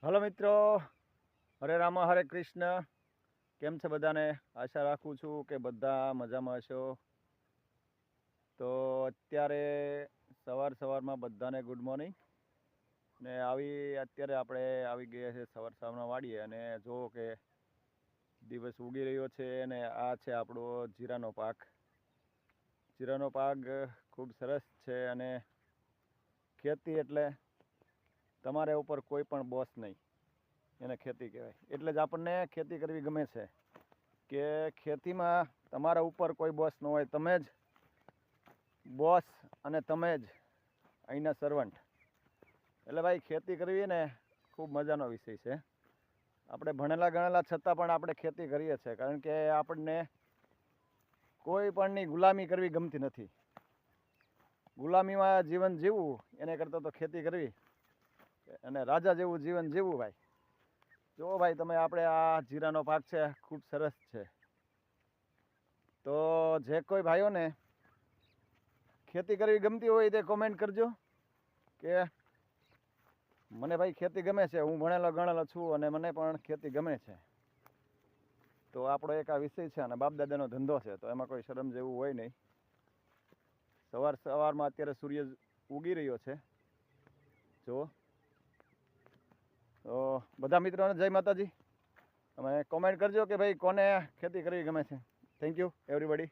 Hello મિત્રો, હરે રામ હરે કૃષ્ણ. કેમ છે બધાને? આશા રાખું છું કે બધા મજામાં હશો. તો અત્યારે સવારમાં બધાને ગુડ મોર્નિંગ. ને અત્યારે આપણે આવી ગયા છે સવારના વાડીએ અને જુઓ કે દિવસ ઉગી રહ્યો છે અને આ છે આપણો જીરાનો પાક. જીરાનો પાક ખૂબ સરસ છે અને ખેતી એટલે તમારા ઉપર કોઈ પણ બોસ નહીં, એને ખેતી કહેવાય. એટલે જ આપણને ખેતી કરવી ગમે છે કે ખેતીમાં તમારા ઉપર કોઈ બોસ ન હોય, તમે જ બોસ અને તમે જ અહીંના સર્વન્ટ. એટલે ભાઈ ખેતી કરવી ને ખૂબ મજાનો વિષય છે. આપણે ભણેલા ગણેલા છતાં પણ આપણે ખેતી કરીએ છીએ, કારણ કે આપણને કોઈ પણની ગુલામી કરવી ગમતી નથી. ગુલામીમાં જીવન જીવવું એને કરતાં તો ખેતી કરવી અને રાજા જેવું જીવન જીવવું. ભાઈ જો ભાઈ તમે આપણે આ જીરાનો પાક છે, ખૂબ સરસ છે. તો જે કોઈ ભાઈઓને ખેતી કરવી ગમતી હોય તે કોમેન્ટ કરજો કે મને ભાઈ ખેતી ગમે છે, હું ભણેલો ગણેલો છું અને મને પણ ખેતી ગમે છે. તો આપણો એક આ વિષય છે અને બાપ દાદાનો ધંધો છે, તો એમાં કોઈ શરમ જેવું હોય નહીં. સવારમાં અત્યારે સૂર્ય ઉગી રહ્યો છે જો. તો બધા મિત્રોને જય માતાજી. તમે કોમેન્ટ કરજો કે ભાઈ કોને ખેતી કરવી ગમે છે. Thank you everybody.